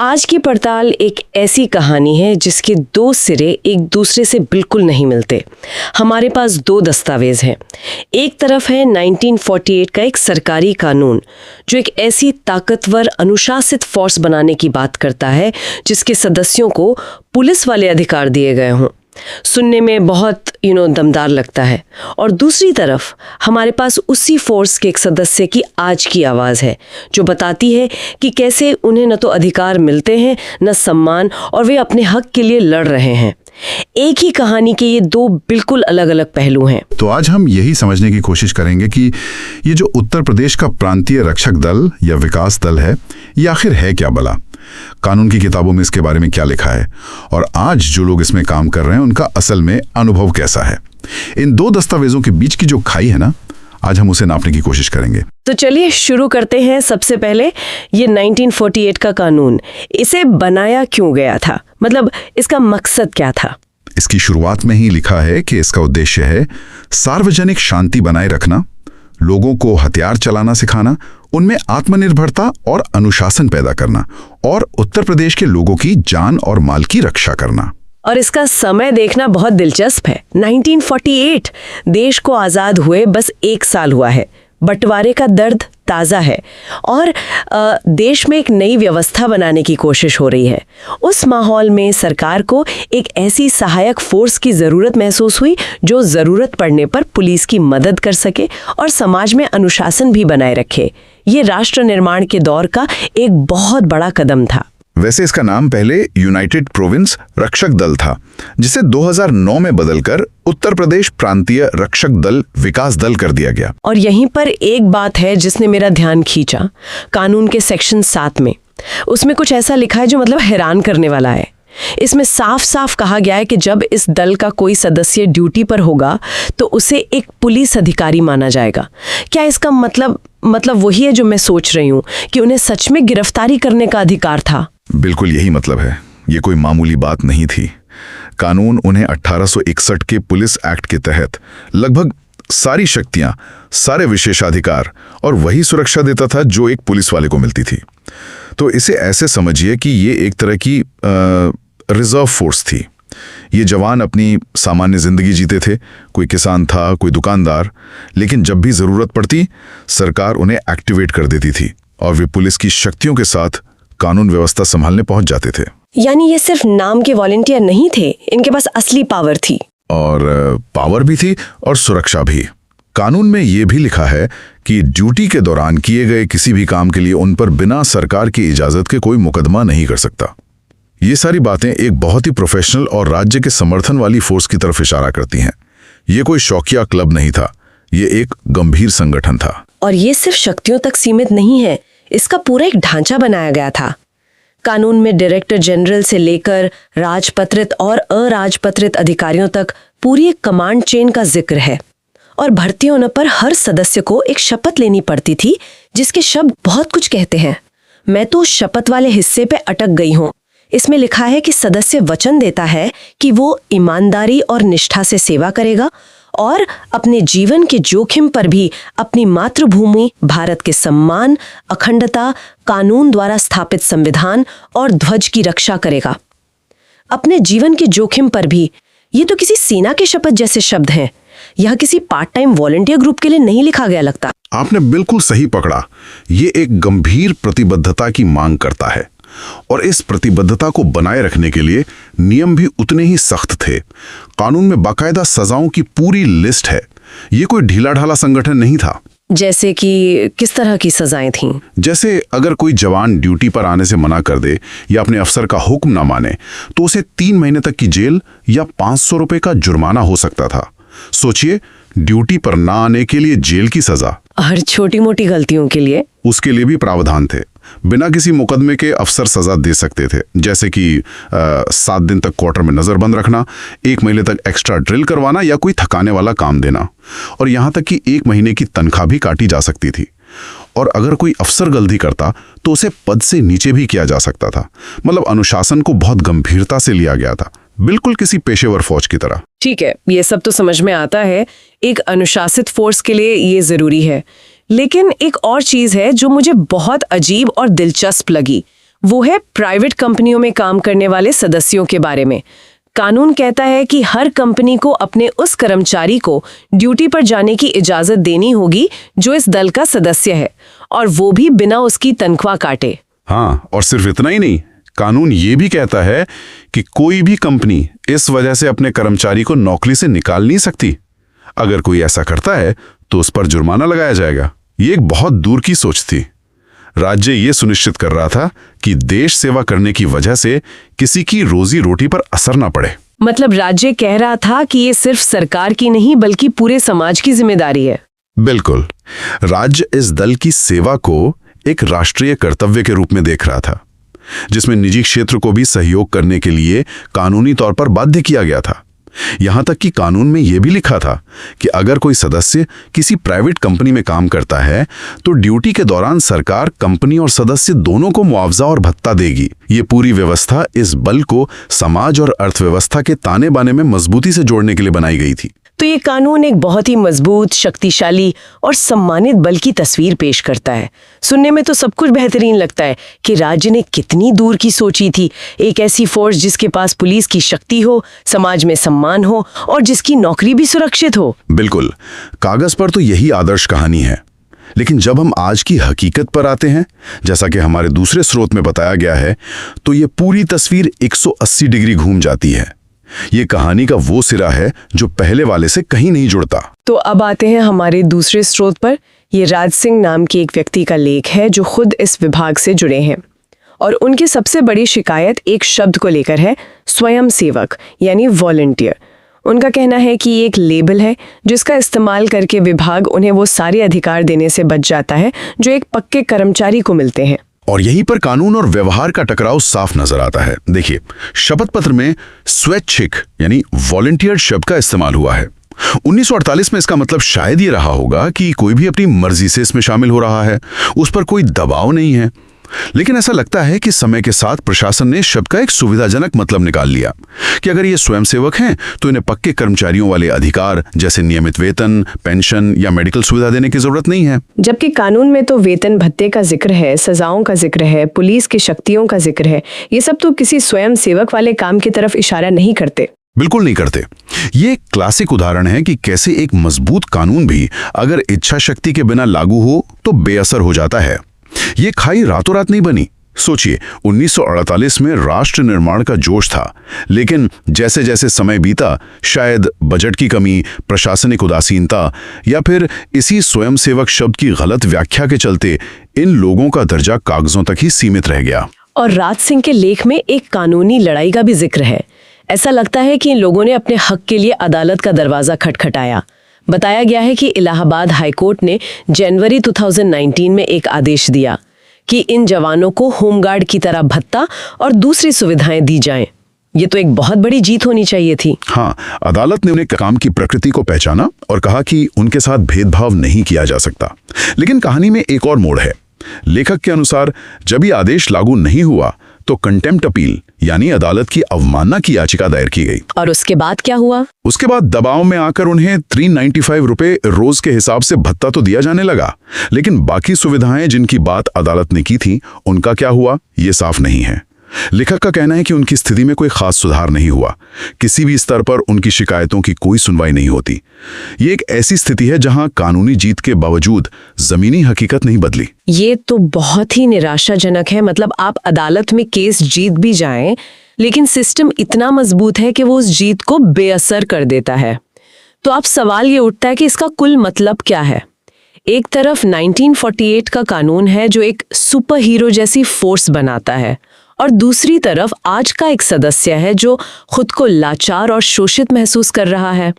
आज की पड़ताल एक ऐसी कहानी है जिसके दो सिरे एक दूसरे से बिल्कुल नहीं मिलते। हमारे पास दो दस्तावेज हैं। एक तरफ है 1948 का एक सरकारी कानून जो एक ऐसी ताकतवर अनुशासित फोर्स बनाने की बात करता है जिसके सदस्यों को पुलिस वाले अधिकार दिए गए हों। सुनने में बहुत दमदार लगता है। और दूसरी तरफ हमारे पास उसी फोर्स के एक सदस्य की आज की आवाज़ है जो बताती है कि कैसे उन्हें न तो अधिकार मिलते हैं न सम्मान, और वे अपने हक के लिए लड़ रहे हैं। एक ही कहानी के ये दो बिल्कुल अलग अलग पहलू हैं। तो आज हम यही समझने की कोशिश करेंगे कि ये जो उत्तर प्रदेश का प्रांतीय रक्षक दल या विकास दल है, ये आखिर है क्या भला। कानून की किताबों में इसके बारे में क्या लिखा है और आज जो लोग इसमें काम कर रहे हैं उनका असल में अनुभव कैसा है। इन दो दस्तावेजों के बीच की जो खाई है ना, आज हम उसे नापने की कोशिश करेंगे। तो चलिए शुरू करते हैं। सबसे पहले ये 1948 का कानून, इसे बनाया क्यों गया था, मतलब इसका मकसद क्या था? इसकी शुरुआत में ही लिखा है कि इसका उद्देश्य है सार्वजनिक शांति बनाए रखना, लोगों को हथियार चलाना सिखाना, उनमें आत्मनिर्भरता और अनुशासन पैदा करना और उत्तर प्रदेश के लोगों की जान और माल की रक्षा करना। और इसका समय देखना बहुत दिलचस्प है। 1948, देश को आज़ाद हुए बस 1 साल हुआ है। बंटवारे का दर्द ताज़ा है और देश में एक नई व्यवस्था बनाने की कोशिश हो रही है। उस माहौल में सरकार को एक ऐसी सहायक फोर्स की ज़रूरत महसूस हुई जो ज़रूरत पड़ने पर पुलिस की मदद कर सके और समाज में अनुशासन भी बनाए रखे। ये राष्ट्र निर्माण के दौर का एक बहुत बड़ा कदम था। वैसे इसका नाम पहले यूनाइटेड प्रोविंस रक्षक दल था, जिसे 2009 में बदलकर उत्तर प्रदेश प्रांतीय रक्षक दल विकास दल कर दिया गया। और यहीं पर एक बात है जिसने मेरा ध्यान खींचा। कानून के सेक्शन 7 में उसमें कुछ ऐसा लिखा है जो मतलब हैरान करने वाला है। इसमें साफ साफ कहा गया है कि जब इस दल का कोई सदस्य ड्यूटी पर होगा तो उसे एक पुलिस अधिकारी माना जाएगा। क्या इसका मतलब वही है जो मैं सोच रही हूँ कि उन्हें सच में गिरफ्तारी करने का अधिकार था? बिल्कुल यही मतलब है। ये कोई मामूली बात नहीं थी। कानून उन्हें 1861 के पुलिस एक्ट के तहत लगभग सारी शक्तियां, सारे विशेषाधिकार और वही सुरक्षा देता था जो एक पुलिस वाले को मिलती थी। तो इसे ऐसे समझिए कि ये एक तरह की रिजर्व फोर्स थी। ये जवान अपनी सामान्य जिंदगी जीते थे, कोई किसान था, कोई दुकानदार, लेकिन जब भी जरूरत पड़ती सरकार उन्हें एक्टिवेट कर देती थी और वे पुलिस की शक्तियों के साथ कानून व्यवस्था संभालने पहुंच जाते थे। यानी ये सिर्फ नाम के वॉलंटियर नहीं थे, इनके पास असली पावर थी। और पावर भी थी और सुरक्षा भी। कानून में ये भी लिखा है कि ड्यूटी के दौरान किए गए किसी भी काम के लिए उन पर बिना सरकार की इजाजत के कोई मुकदमा नहीं कर सकता। ये सारी बातें एक बहुत ही प्रोफेशनल और राज्य के समर्थन वाली फोर्स की तरफ इशारा करती हैं। ये कोई शौकिया क्लब नहीं था, ये एक गंभीर संगठन था। और ये सिर्फ शक्तियों तक सीमित नहीं है, इसका पूरा एक ढांचा बनाया गया था। कानून में डायरेक्टर जनरल से लेकर राजपत्रित और अराजपत्रित अधिकारियों तक पूरी एक कमांड चेन का जिक्र है। और भर्ती होने पर हर सदस्य को एक शपथ लेनी पड़ती थी जिसके शब्द बहुत कुछ कहते हैं। मैं तो शपथ वाले हिस्से पे अटक गई हूँ। इसमें लिखा है कि सदस्य वचन देता है कि वो ईमानदारी और निष्ठा से सेवा करेगा और अपने जीवन के जोखिम पर भी अपनी मातृभूमि भारत के सम्मान, अखंडता, कानून द्वारा स्थापित संविधान और ध्वज की रक्षा करेगा। अपने जीवन के जोखिम पर भी, ये तो किसी सेना के शपथ जैसे शब्द हैं। यह किसी पार्ट टाइम वॉलंटियर ग्रुप के लिए नहीं लिखा गया लगता। आपने बिल्कुल सही पकड़ा। ये एक गंभीर प्रतिबद्धता की मांग करता है और इस प्रतिबद्धता को बनाए रखने के लिए नियम भी उतने ही सख्त थे। कानून में बाकायदा सजाओं की पूरी लिस्ट है। ये कोई ढीला ढाला संगठन नहीं था। जैसे कि किस तरह की सजाएं थीं? जैसे अगर कोई जवान ड्यूटी पर आने से मना कर दे या अपने अफसर का हुक्म ना माने तो उसे 3 महीने तक की जेल या 500 रुपए का जुर्माना हो सकता था। सोचिए, ड्यूटी पर ना आने के लिए जेल की सजा। हर छोटी मोटी गलतियों के लिए उसके लिए भी प्रावधान थे। बिना किसी मुकदमे के अफसर सजा दे सकते थे, जैसे कि 7 दिन तक क्वार्टर में नजरबंद रखना, 1 महीने तक एक्स्ट्रा ड्रिल करवाना या कोई थकाने वाला काम देना, और यहाँ तक कि 1 महीने की तनख्वाह भी काटी जा सकती थी। और अगर कोई अफसर गलती करता तो उसे पद से नीचे भी किया जा सकता था। मतलब अनुशासन को बहुत गंभीरता से लिया गया था, बिल्कुल किसी पेशेवर फौज की तरह। ठीक है, ये सब तो समझ में आता है। एक अनुशासित फोर्स के लिए ये जरूरी है। लेकिन एक और चीज है जो मुझे बहुत अजीब और दिलचस्प लगी, वो है प्राइवेट कंपनियों में काम करने वाले सदस्यों के बारे में। कानून कहता है कि हर कंपनी को अपने उस कर्मचारी को ड्यूटी पर जाने की इजाजत देनी होगी जो इस दल का सदस्य है, और वो भी बिना उसकी तनख्वाह काटे। हाँ, और सिर्फ इतना ही नहीं, कानून ये भी कहता है कि कोई भी कंपनी इस वजह से अपने कर्मचारी को नौकरी से निकाल नहीं सकती। अगर कोई ऐसा करता है तो उस पर जुर्माना लगाया जाएगा। ये एक बहुत दूर की सोच थी। राज्य ये सुनिश्चित कर रहा था कि देश सेवा करने की वजह से किसी की रोजी रोटी पर असर ना पड़े। मतलब राज्य कह रहा था कि ये सिर्फ सरकार की नहीं बल्कि पूरे समाज की जिम्मेदारी है। बिल्कुल, राज्य इस दल की सेवा को एक राष्ट्रीय कर्तव्य के रूप में देख रहा था, जिसमें निजी क्षेत्र को भी सहयोग करने के लिए कानूनी तौर पर बाध्य किया गया था। यहां तक कि कानून में यह भी लिखा था कि अगर कोई सदस्य किसी प्राइवेट कंपनी में काम करता है तो ड्यूटी के दौरान सरकार कंपनी और सदस्य दोनों को मुआवजा और भत्ता देगी। ये पूरी व्यवस्था इस बल को समाज और अर्थव्यवस्था के ताने बाने में मजबूती से जोड़ने के लिए बनाई गई थी। तो ये कानून एक बहुत ही मजबूत, शक्तिशाली और सम्मानित बल की तस्वीर पेश करता है। सुनने में तो सब कुछ बेहतरीन लगता है कि राज्य ने कितनी दूर की सोची थी। एक ऐसी फोर्स जिसके पास पुलिस की शक्ति हो, समाज में सम्मान हो और जिसकी नौकरी भी सुरक्षित हो। बिल्कुल, कागज पर तो यही आदर्श कहानी है, लेकिन जब हम आज की हकीकत पर आते हैं, जैसा कि हमारे दूसरे स्रोत में बताया गया है, तो ये पूरी तस्वीर 180 डिग्री घूम जाती है। ये कहानी का वो सिरा है जो पहले वाले से कहीं नहीं जुड़ता। तो अब आते हैं हमारे दूसरे स्रोत पर। ये राज सिंह नाम के एक व्यक्ति का लेख है जो खुद इस विभाग से जुड़े हैं, और उनकी सबसे बड़ी शिकायत एक शब्द को लेकर है, स्वयं सेवक यानी वॉलंटियर। उनका कहना है कि ये एक लेबल है जिसका इस्तेमाल करके विभाग उन्हें वो सारे अधिकार देने से बच जाता है जो एक पक्के कर्मचारी को मिलते हैं। और यहीं पर कानून और व्यवहार का टकराव साफ नजर आता है। देखिए, शपथ पत्र में स्वैच्छिक यानी वॉलंटियर शब्द का इस्तेमाल हुआ है। 1948 में इसका मतलब शायद ये रहा होगा कि कोई भी अपनी मर्जी से इसमें शामिल हो रहा है, उस पर कोई दबाव नहीं है। लेकिन ऐसा लगता है कि समय के साथ प्रशासन ने शब्द का एक सुविधाजनक मतलब निकाल लिया कि अगर ये स्वयंसेवक हैं तो इन्हें पक्के कर्मचारियों वाले अधिकार जैसे नियमित वेतन, पेंशन या मेडिकल सुविधा देने की जरूरत नहीं है। जबकि कानून में तो वेतन भत्ते का जिक्र है, सजाओं का जिक्र है, पुलिस की शक्तियों का जिक्र है। ये सब तो किसी स्वयंसेवक वाले काम की तरफ इशारा नहीं करते। बिल्कुल नहीं करते। ये एक क्लासिक उदाहरण है कि कैसे एक मजबूत कानून भी अगर इच्छा शक्ति के बिना लागू हो तो बेअसर हो जाता है। ये खाई रातों रात नहीं बनी। सोचिए, 1948 में राष्ट्र निर्माण का जोश था, लेकिन जैसे जैसे समय बीता, शायद बजट की कमी, प्रशासनिक उदासीनता या फिर इसी स्वयंसेवक शब्द की गलत व्याख्या के चलते इन लोगों का दर्जा कागजों तक ही सीमित रह गया। और राज सिंह के लेख में एक कानूनी लड़ाई का भी जिक्र है। ऐसा लगता है कि इन लोगों ने अपने हक के लिए अदालत का दरवाजा खटखटाया। बताया गया है कि इलाहाबाद हाईकोर्ट ने जनवरी 2019 में एक आदेश दिया कि इन जवानों को होमगार्ड की तरह भत्ता और दूसरी सुविधाएं दी जाएं। ये तो एक बहुत बड़ी जीत होनी चाहिए थी। हाँ, अदालत ने उन्हें काम की प्रकृति को पहचाना और कहा कि उनके साथ भेदभाव नहीं किया जा सकता। लेकिन कहानी में एक और मोड़ है। लेखक के अनुसार जब ये आदेश लागू नहीं हुआ तो कंटेम्प्ट अपील यानी अदालत की अवमानना की याचिका दायर की गई। और उसके बाद क्या हुआ? उसके बाद दबाव में आकर उन्हें 395 रुपए रोज के हिसाब से भत्ता तो दिया जाने लगा, लेकिन बाकी सुविधाएं जिनकी बात अदालत ने की थी उनका क्या हुआ ये साफ नहीं है। लेखक का कहना है कि उनकी स्थिति में कोई खास सुधार नहीं हुआ। किसी भी स्तर पर उनकी शिकायतों की कोई सुनवाई नहीं होती। ये एक ऐसी स्थिति है जहां कानूनी जीत के बावजूद जमीनी हकीकत नहीं बदली। ये तो बहुत ही निराशाजनक है। मतलब आप अदालत में केस जीत भी जाएं, लेकिन सिस्टम इतना मजबूत है कि वो उस जीत को बेअसर कर देता है। तो अब सवाल ये उठता है कि इसका कुल मतलब क्या है। एक तरफ 1948 का कानून है जो एक सुपर हीरो जैसी फोर्स बनाता है, और दूसरी तरफ आज का एक सदस्य है जो खुद को लाचार और शोषित महसूस कर रहा है।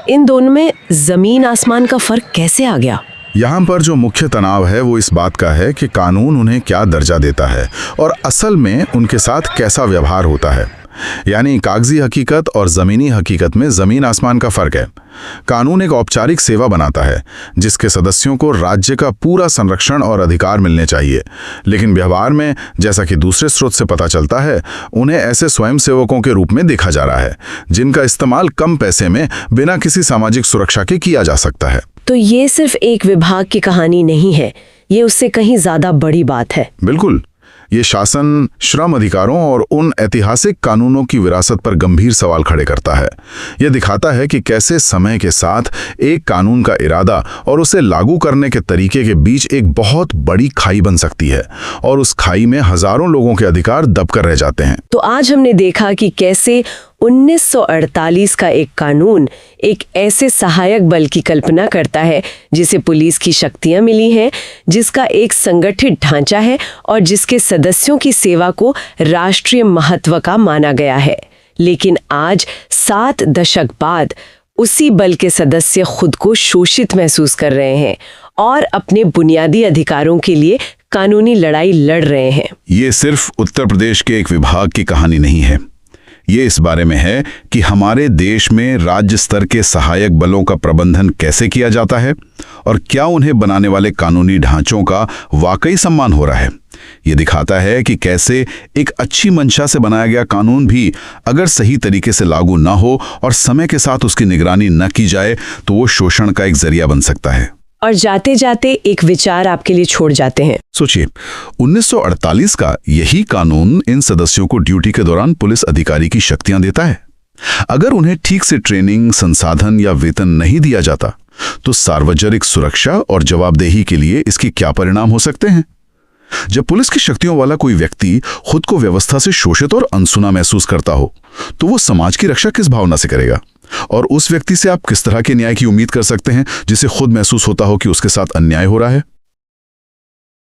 इन दोनों में जमीन आसमान का फर्क कैसे आ गया? यहाँ पर जो मुख्य तनाव है वो इस बात का है कि कानून उन्हें क्या दर्जा देता है और असल में उनके साथ कैसा व्यवहार होता है। यानी कागजी हकीकत और ज़मीनी हकीकत में ज़मीन आसमान का फ़र्क है। कानून एक औपचारिक सेवा बनाता है जिसके सदस्यों को राज्य का पूरा संरक्षण और अधिकार मिलने चाहिए, लेकिन व्यवहार में, जैसा कि दूसरे स्रोत से पता चलता है, उन्हें ऐसे स्वयंसेवकों के रूप में देखा जा रहा है जिनका इस्तेमाल कम पैसे में बिना किसी सामाजिक सुरक्षा के किया जा सकता है। तो ये सिर्फ एक विभाग की कहानी नहीं है, ये उससे कहीं ज़्यादा बड़ी बात है। बिल्कुल, ये शासन श्रम अधिकारों और उन ऐतिहासिक कानूनों की विरासत पर गंभीर सवाल खड़े करता है। यह दिखाता है कि कैसे समय के साथ एक कानून का इरादा और उसे लागू करने के तरीके के बीच एक बहुत बड़ी खाई बन सकती है और उस खाई में हजारों लोगों के अधिकार दबकर रह जाते हैं। तो आज हमने देखा कि कैसे 1948 का एक कानून एक ऐसे सहायक बल की कल्पना करता है जिसे पुलिस की शक्तियां मिली हैं, जिसका एक संगठित ढांचा है और जिसके सदस्यों की सेवा को राष्ट्रीय महत्व का माना गया है। लेकिन आज 7 दशक बाद उसी बल के सदस्य खुद को शोषित महसूस कर रहे हैं और अपने बुनियादी अधिकारों के लिए कानूनी लड़ाई लड़ रहे हैं। ये सिर्फ उत्तर प्रदेश के एक विभाग की कहानी नहीं है। ये इस बारे में है कि हमारे देश में राज्य स्तर के सहायक बलों का प्रबंधन कैसे किया जाता है और क्या उन्हें बनाने वाले कानूनी ढांचों का वाकई सम्मान हो रहा है। ये दिखाता है कि कैसे एक अच्छी मंशा से बनाया गया कानून भी अगर सही तरीके से लागू ना हो और समय के साथ उसकी निगरानी न की जाए तो वो शोषण का एक जरिया बन सकता है। और जाते जाते एक विचार आपके लिए छोड़ जाते हैं। सोचिए, 1948 का यही कानून इन सदस्यों को ड्यूटी के दौरान पुलिस अधिकारी की शक्तियां देता है। अगर उन्हें ठीक से ट्रेनिंग, संसाधन या वेतन नहीं दिया जाता तो सार्वजनिक सुरक्षा और जवाबदेही के लिए इसके क्या परिणाम हो सकते हैं। जब पुलिस की शक्तियों वाला कोई व्यक्ति खुद को व्यवस्था से शोषित और अनसुना महसूस करता हो तो वो समाज की रक्षा किस भावना से करेगा, और उस व्यक्ति से आप किस तरह के न्याय की उम्मीद कर सकते हैं जिसे खुद महसूस होता हो कि उसके साथ अन्याय हो रहा है।